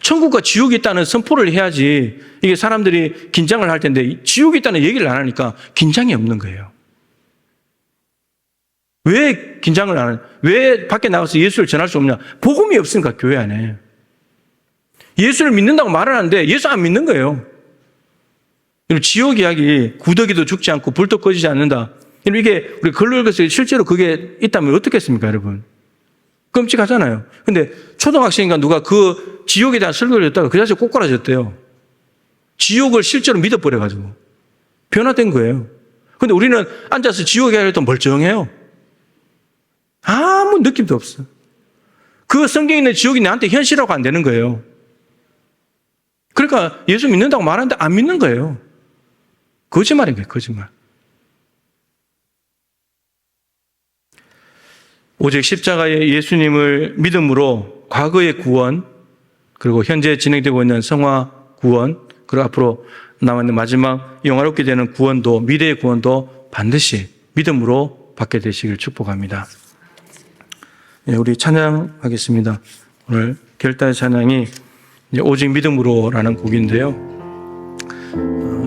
천국과 지옥이 있다는 선포를 해야지 이게 사람들이 긴장을 할 텐데 지옥이 있다는 얘기를 안 하니까 긴장이 없는 거예요. 왜 긴장을 안 해요? 왜 밖에 나가서 예수를 전할 수 없냐? 복음이 없으니까 교회 안에. 예수를 믿는다고 말을 하는데 예수 안 믿는 거예요. 지옥 이야기, 구더기도 죽지 않고 불도 꺼지지 않는다. 이게 우리 글로 읽었을 때 실제로 그게 있다면 어떻겠습니까, 여러분? 끔찍하잖아요. 근데 초등학생인가 누가 그 지옥에 대한 설교를 했다가 그 자식이 꼬꾸라졌대요. 지옥을 실제로 믿어버려가지고. 변화된 거예요. 근데 우리는 앉아서 지옥 이야기를 또 멀쩡해요. 아무 느낌도 없어. 그 성경에 있는 지옥이 나한테 현실화가 안 되는 거예요. 그러니까 예수 믿는다고 말하는데 안 믿는 거예요. 거짓말인 거예요, 거짓말. 오직 십자가의 예수님을 믿음으로 과거의 구원, 그리고 현재 진행되고 있는 성화 구원, 그리고 앞으로 남아있는 마지막 영화롭게 되는 구원도, 미래의 구원도 반드시 믿음으로 받게 되시길 축복합니다. 우리 찬양하겠습니다. 오늘 결단의 찬양이 오직 믿음으로라는 곡인데요.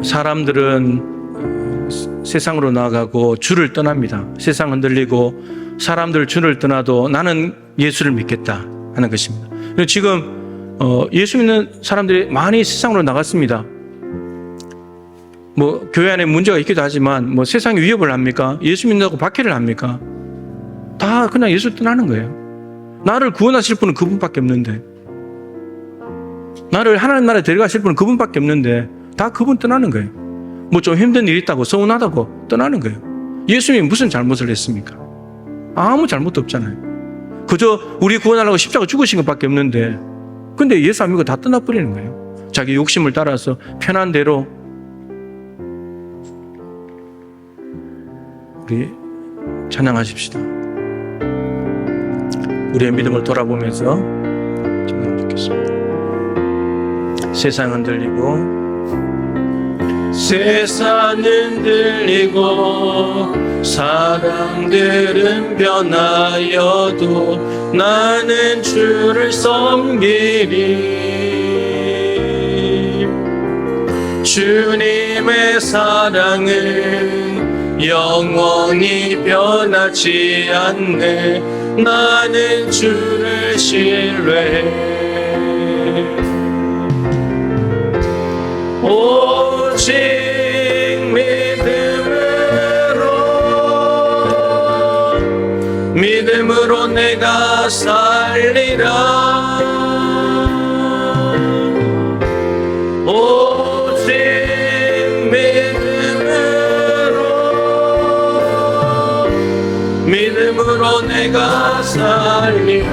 사람들은 세상으로 나아가고 주를 떠납니다. 세상 흔들리고 사람들 주를 떠나도 나는 예수를 믿겠다 하는 것입니다. 지금 예수 믿는 사람들이 많이 세상으로 나갔습니다. 교회 안에 문제가 있기도 하지만 세상이 위협을 합니까? 예수 믿는다고 박해를 합니까? 다 그냥 예수 떠나는 거예요. 나를 구원하실 분은 그분밖에 없는데. 나를 하나님 나라에 데려가실 분은 그분밖에 없는데 다 그분 떠나는 거예요. 뭐 좀 힘든 일이 있다고 서운하다고 떠나는 거예요. 예수님이 무슨 잘못을 했습니까? 아무 잘못도 없잖아요. 그저 우리 구원하려고 십자가 죽으신 것밖에 없는데, 근데 예수 안 믿고 다 떠나버리는 거예요. 자기 욕심을 따라서 편한 대로. 우리 찬양하십시다. 우리의 믿음을 돌아보면서 찬양하면 좋겠습니다. 세상 흔들리고 세상 흔들리고 사람들은 변하여도 나는 주를 섬기리. 주님의 사랑은 영원히 변하지 않네. 나는 주를 신뢰해. 오직 믿음으로 내가 살리라. 오직 믿음으로 내가 살리라.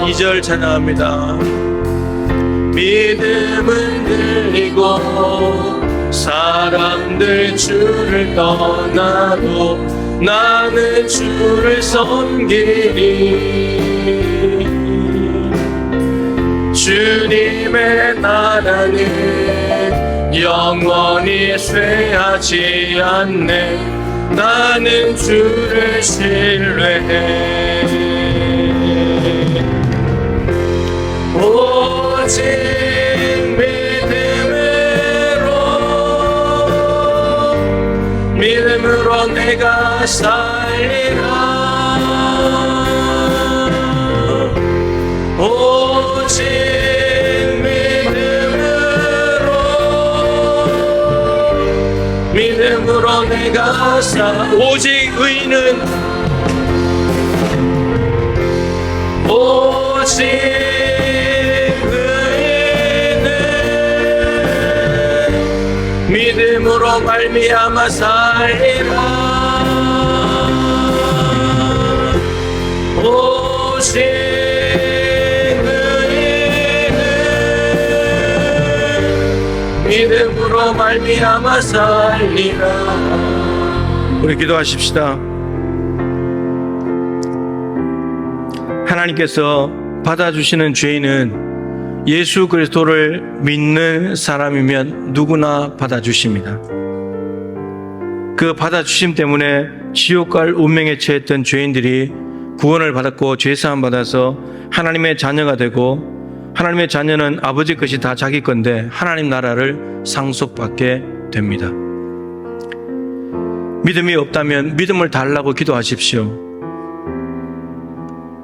2절 찬양합니다. 믿음은 들리고 사람들 주를 떠나도 나는 주를 섬기리. 주님의 나라는 영원히 쇠하지 않네. 나는 주를 신뢰해. 오직 믿음으로 내가 살리라. 오직 믿음으로 내가 오직 의인은 오직 믿음으로 말미암아 살리라. 오직 의인은 믿음으로 말미암아 살리라. 우리 기도하십시다. 하나님께서 받아주시는 죄인은 예수 그리스도를 믿는 사람이면 누구나 받아주십니다. 그 받아주심 때문에 지옥 갈 운명에 처했던 죄인들이 구원을 받았고 죄사함 받아서 하나님의 자녀가 되고, 하나님의 자녀는 아버지 것이 다 자기 건데 하나님 나라를 상속받게 됩니다. 믿음이 없다면 믿음을 달라고 기도하십시오.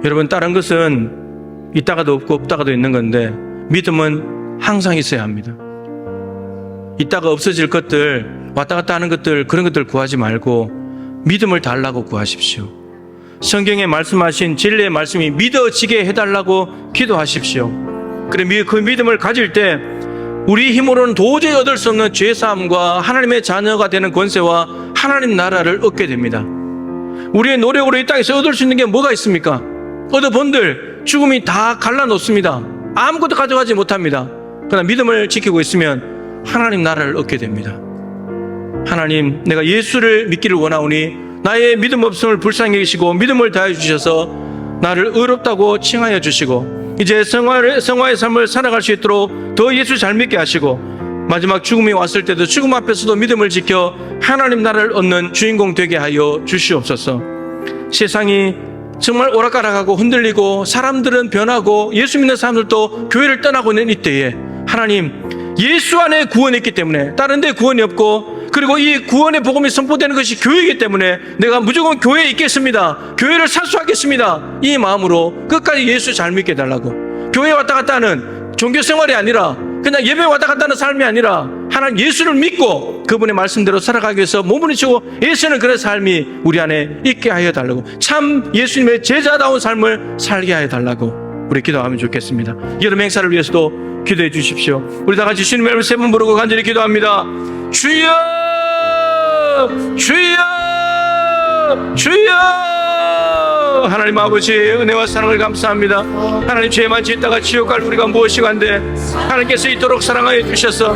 여러분, 다른 것은 있다가도 없고 없다가도 있는 건데 믿음은 항상 있어야 합니다. 있다가 없어질 것들, 왔다 갔다 하는 것들, 그런 것들 구하지 말고 믿음을 달라고 구하십시오. 성경에 말씀하신 진리의 말씀이 믿어지게 해달라고 기도하십시오. 그래, 그 믿음을 가질 때 우리 힘으로는 도저히 얻을 수 없는 죄사함과 하나님의 자녀가 되는 권세와 하나님 나라를 얻게 됩니다. 우리의 노력으로 이 땅에서 얻을 수 있는 게 뭐가 있습니까? 얻어본들 죽음이 다 갈라놓습니다. 아무것도 가져가지 못합니다. 그러나 믿음을 지키고 있으면 하나님 나라를 얻게 됩니다. 하나님, 내가 예수를 믿기를 원하오니 나의 믿음 없음을 불쌍히 여기시고 믿음을 다해 주셔서 나를 의롭다고 칭하여 주시고 이제 성화의 삶을 살아갈 수 있도록 더 예수 잘 믿게 하시고 마지막 죽음이 왔을 때도 죽음 앞에서도 믿음을 지켜 하나님 나라를 얻는 주인공 되게 하여 주시옵소서. 세상이 정말 오락가락하고 흔들리고 사람들은 변하고 예수 믿는 사람들도 교회를 떠나고 있는 이때에 하나님, 예수 안에 구원이 있기 때문에 다른 데 구원이 없고, 그리고 이 구원의 복음이 선포되는 것이 교회이기 때문에 내가 무조건 교회에 있겠습니다, 교회를 살수하겠습니다, 이 마음으로 끝까지 예수 잘 믿게 해달라고. 교회 왔다 갔다 하는 종교생활이 아니라 그냥 예배 왔다 갔다 하는 삶이 아니라 하나님 예수를 믿고 그분의 말씀대로 살아가기 위해서 몸을 치고 예수는 그런 삶이 우리 안에 있게 하여 달라고, 참 예수님의 제자다운 삶을 살게 하여 달라고 우리 기도하면 좋겠습니다. 여름 행사를 위해서도 기도해 주십시오. 우리 다 같이 주님의 이름을 세 번 부르고 간절히 기도합니다. 주여, 주여, 주여. 하나님 아버지, 은혜와 사랑을 감사합니다. 하나님, 죄만 짓다가 지옥 갈 우리가 무엇이 간데 하나님께서 이토록 사랑하여 주셔서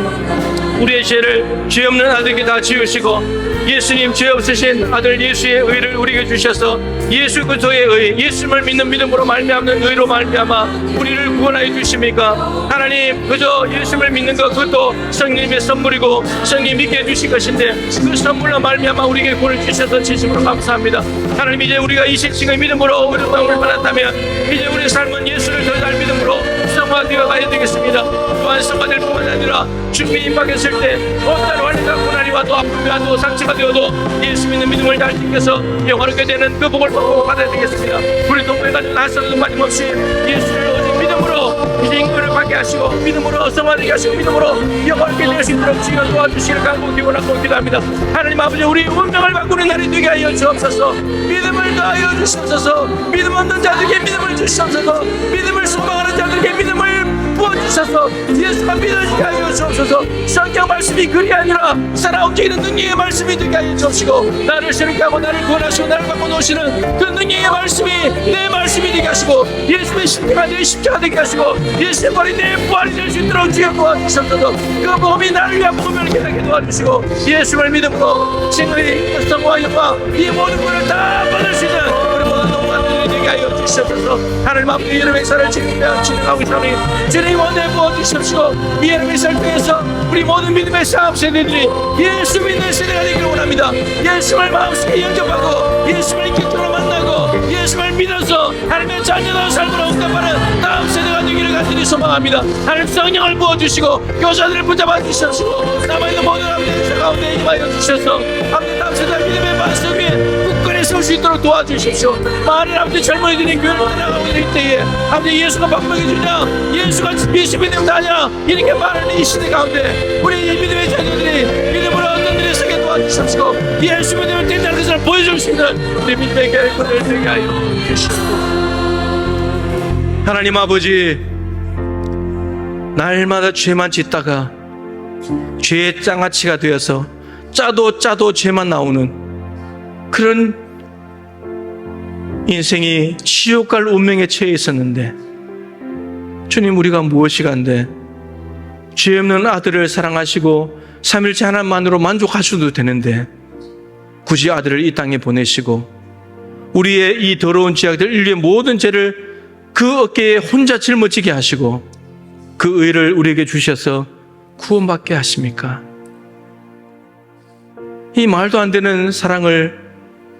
우리의 죄를 죄 없는 아들에게 다 지으시고 예수님 죄 없으신 아들 예수의 의를 우리에게 주셔서 예수 그리스도의 의, 예수님을 믿는 믿음으로 말미암는 의로 말미암아 우리를 구원하여 주십니까? 하나님, 그저 예수님을 믿는 것, 그것도 성령님의 선물이고 성령님 믿게 해주신 것인데 그 선물로 말미암아 우리에게 구원을 주셔서 진심으로 감사합니다. 하나님, 이제 우리가 이 식신의 믿음으로 의롭다함을 받았다면 이제 우리의 삶은 예수를 더 잘 믿음으로 성화되어 가야 되겠습니다. 또한 성화될 뿐만 아니라 죽음이 임박했을 때 어떤 환난과 고난이 와도 아픔이 와도 상처가 되어도 예수 믿는 믿음을 잘 지켜서 영화롭게 되는 그 복을 받아야 되겠습니다. 우리 동부에 가진 한 사람도 빠짐없이 예수를 오직 믿음으로 이제 인권을 받게 하시고 믿음으로 성화되게 하시고 믿음으로 영화롭게 될 수 있도록 주여 도와주시길 간구 기원하고 기도합니다. 하나님 아버지, 우리 운명을 바꾸는 날이 되게 하여 주옵소서. 믿음을 더하여 주시옵소서. 믿음 없는 자들에게 믿음을 주시옵소서. 믿음을 소망하는 자들에게 믿음을 부어주셔서 예수가 믿어지게 하여 주옵소서. 성경 말씀이 글이 아니라 살아 움직이는 능력의 말씀이 되게 하여 주옵시고 나를 새롭게 하고 나를 구원하시고 나를 바꿔놓으시는 그 능력의 말씀이 내 말씀이 되게 하시고 예수의 십자가 내 십자가 되게 하시고 예수의 발이 내 부활이 될 수 있도록 주여 도와주셔서 그 복음이 나를 위한 복음을 깨닫게 도와주시고 예수를 믿음으로 칭의 성과 영광 이 모든 것을 다 받을 수 있는 우리 모든 동반들이 되게 하여 주시옵소서. 하나님 아버지, 여름 행사를 진행하고 있사오니 주님 원대 부어주십시오. 이 여름 행사를 통해서 우리 모든 믿음의 사업 세대들이 예수 믿는 세대가 되기를 원합니다. 예수를 마음속에 영접하고 예수를 인격적으로 만나고 예수를 믿어서 하나님의 자녀다운 삶으로 응답하는 다음 세대가 되기를 간절히 소망합니다. 하나님, 성령을 부어주시고 교사들을 붙잡아 주시옵시고 남아있는 모든 아버지의 행사 가운데 임하여 주셔서 아버지 다음 세대 믿음의 반석 위에 굳건히 설 수 있도록 도와주십시오. 많은 아버지 젊은이들이 교회를 떠나가고 있을 때에 아버지 예수가 밥먹여 주냐, 예수가 예수님이 되면 다냐, 이렇게 말하는 이 시대 가운데 우리 믿음의 자녀들이 믿음으로 어떤 일에 서게 도와주십시오. 예수 믿음을 된다는 것을 보여줄 수 있는 우리 믿음의 교회를 되게 하여 주시옵소서. 하나님 아버지, 날마다 죄만 짓다가 죄의 장아찌가 되어서 짜도 죄만 나오는 그런 인생이 지옥 갈 운명에 처해 있었는데 주님, 우리가 무엇이 간데 죄 없는 아들을 사랑하시고 삼일째 하나만으로 만족하셔도 되는데 굳이 아들을 이 땅에 보내시고 우리의 이 더러운 죄악들, 인류의 모든 죄를 그 어깨에 혼자 짊어지게 하시고 그 의를 우리에게 주셔서 구원받게 하십니까? 이 말도 안 되는 사랑을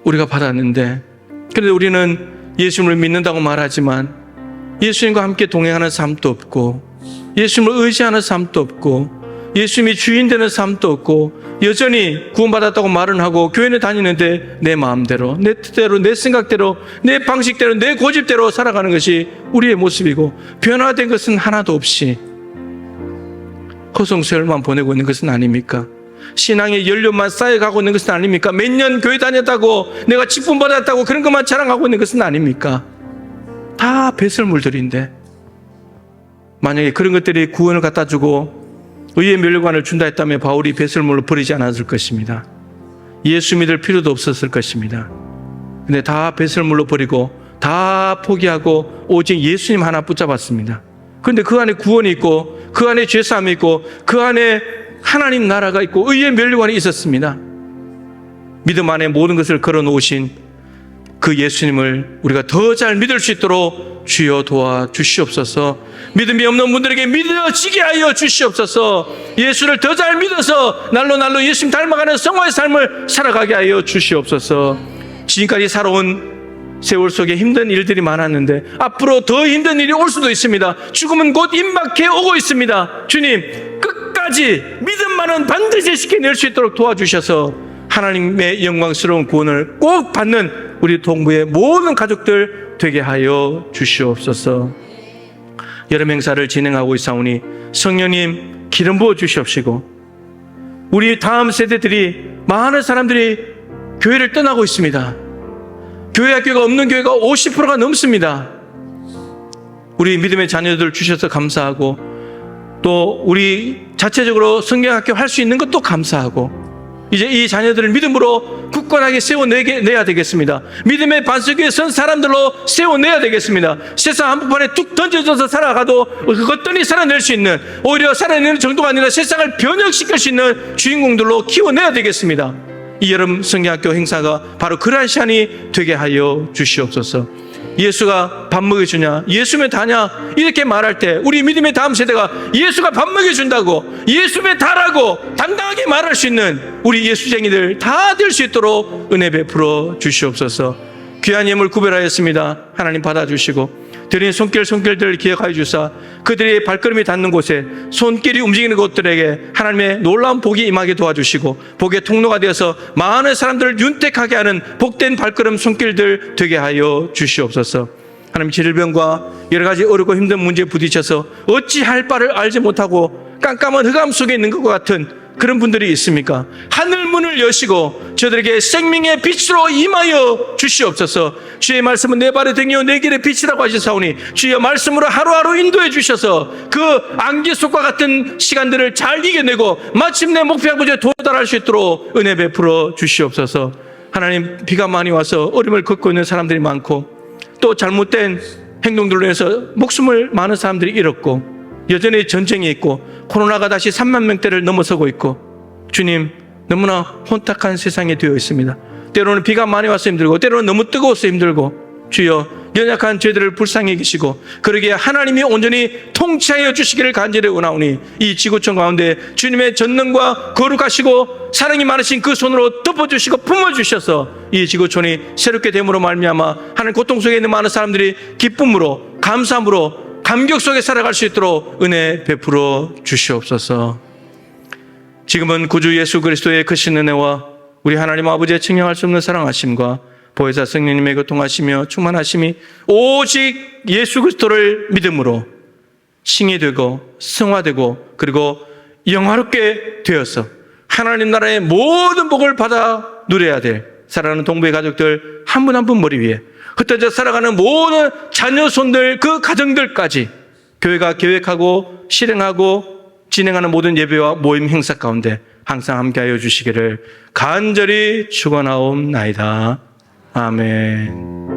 우리가 받았는데, 그런데 우리는 예수님을 믿는다고 말하지만 예수님과 함께 동행하는 삶도 없고 예수님을 의지하는 삶도 없고 예수님이 주인 되는 삶도 없고 여전히 구원받았다고 말은 하고 교회는 다니는데 내 마음대로, 내 뜻대로, 내 생각대로, 내 방식대로, 내 고집대로 살아가는 것이 우리의 모습이고 변화된 것은 하나도 없이 허송세월만 보내고 있는 것은 아닙니까? 신앙의 연료만 쌓여가고 있는 것은 아닙니까? 몇 년 교회 다녔다고 내가 직분 받았다고 그런 것만 자랑하고 있는 것은 아닙니까? 다 배설물들인데 만약에 그런 것들이 구원을 갖다 주고 의의 멸관을 준다 했다면 바울이 배설물로 버리지 않았을 것입니다. 예수 믿을 필요도 없었을 것입니다. 근데 다 배설물로 버리고 다 포기하고 오직 예수님 하나 붙잡았습니다. 그런데 그 안에 구원이 있고 그 안에 죄사함이 있고 그 안에 하나님 나라가 있고 의의 멸관이 있었습니다. 믿음 안에 모든 것을 걸어놓으신 그 예수님을 우리가 더 잘 믿을 수 있도록 주여 도와주시옵소서. 믿음이 없는 분들에게 믿어지게 하여 주시옵소서. 예수를 더 잘 믿어서 날로 예수님 닮아가는 성화의 삶을 살아가게 하여 주시옵소서. 지금까지 살아온 세월 속에 힘든 일들이 많았는데 앞으로 더 힘든 일이 올 수도 있습니다. 죽음은 곧 임박해 오고 있습니다. 주님, 끝까지 믿음만은 반드시 지켜낼 수 있도록 도와주셔서 하나님의 영광스러운 구원을 꼭 받는 우리 동부의 모든 가족들 되게 하여 주시옵소서. 여름 행사를 진행하고 있사오니 성령님 기름 부어 주시옵시고 우리 다음 세대들이 많은 사람들이 교회를 떠나고 있습니다. 교회 학교가 없는 교회가 50%가 넘습니다. 우리 믿음의 자녀들 주셔서 감사하고 또 우리 자체적으로 성경학교 할 수 있는 것도 감사하고, 이제 이 자녀들을 믿음으로 굳건하게 세워내야 되겠습니다. 믿음의 반석 위에 선 사람들로 세워내야 되겠습니다. 세상 한복판에 뚝 던져져서 살아가도 그것들이 살아낼 수 있는, 오히려 살아내는 정도가 아니라 세상을 변혁시킬 수 있는 주인공들로 키워내야 되겠습니다. 이 여름 성경학교 행사가 바로 그러한 시간이 되게 하여 주시옵소서. 예수가 밥 먹여주냐, 예수면 다냐, 이렇게 말할 때 우리 믿음의 다음 세대가 예수가 밥 먹여준다고, 예수면 다라고 당당하게 말할 수 있는 우리 예수쟁이들 다 될 수 있도록 은혜 베풀어 주시옵소서. 귀한 예물 구별하였습니다. 하나님 받아주시고, 드린 손길들을 기억하여 주사 그들의 발걸음이 닿는 곳에, 손길이 움직이는 곳들에게 하나님의 놀라운 복이 임하게 도와주시고, 복의 통로가 되어서 많은 사람들을 윤택하게 하는 복된 발걸음 손길들 되게 하여 주시옵소서. 하나님, 질병과 여러 가지 어렵고 힘든 문제에 부딪혀서 어찌할 바를 알지 못하고 깜깜한 흑암 속에 있는 것과 같은 그런 분들이 있습니까? 하늘 문을 여시고 저들에게 생명의 빛으로 임하여 주시옵소서. 주의 말씀은 내 발의 등이요 내 길의 빛이라고 하시사오니, 주의 말씀으로 하루하루 인도해 주셔서 그 안개 속과 같은 시간들을 잘 이겨내고 마침내 목표한 곳에 도달할 수 있도록 은혜 베풀어 주시옵소서. 하나님, 비가 많이 와서 어려움을 겪고 있는 사람들이 많고, 또 잘못된 행동들로 인해서 목숨을 많은 사람들이 잃었고, 여전히 전쟁이 있고 코로나가 다시 3만 명대를 넘어서고 있고, 주님, 너무나 혼탁한 세상이 되어 있습니다. 때로는 비가 많이 와서 힘들고, 때로는 너무 뜨거워서 힘들고, 주여, 연약한 저희들을 불쌍히 여기시고 그러기에 하나님이 온전히 통치하여 주시기를 간절히 원하오니, 이 지구촌 가운데 주님의 전능과 거룩하시고 사랑이 많으신 그 손으로 덮어주시고 품어주셔서 이 지구촌이 새롭게 됨으로 말미암아 하나님 고통 속에 있는 많은 사람들이 기쁨으로, 감사함으로, 감격 속에 살아갈 수 있도록 은혜 베풀어 주시옵소서. 지금은 구주 예수 그리스도의 크신 은혜와 우리 하나님 아버지의 측량할 수 없는 사랑하심과 보혜사 성령님의 교통하시며 충만하심이 오직 예수 그리스도를 믿음으로 칭이 되고 승화되고 그리고 영화롭게 되어서 하나님 나라의 모든 복을 받아 누려야 될 사랑하는 동부의 가족들 한 분 한 분 머리 위에 흩어져 살아가는 모든 자녀 손들, 그 가정들까지 교회가 계획하고 실행하고 진행하는 모든 예배와 모임 행사 가운데 항상 함께하여 주시기를 간절히 축원하옵나이다. 아멘.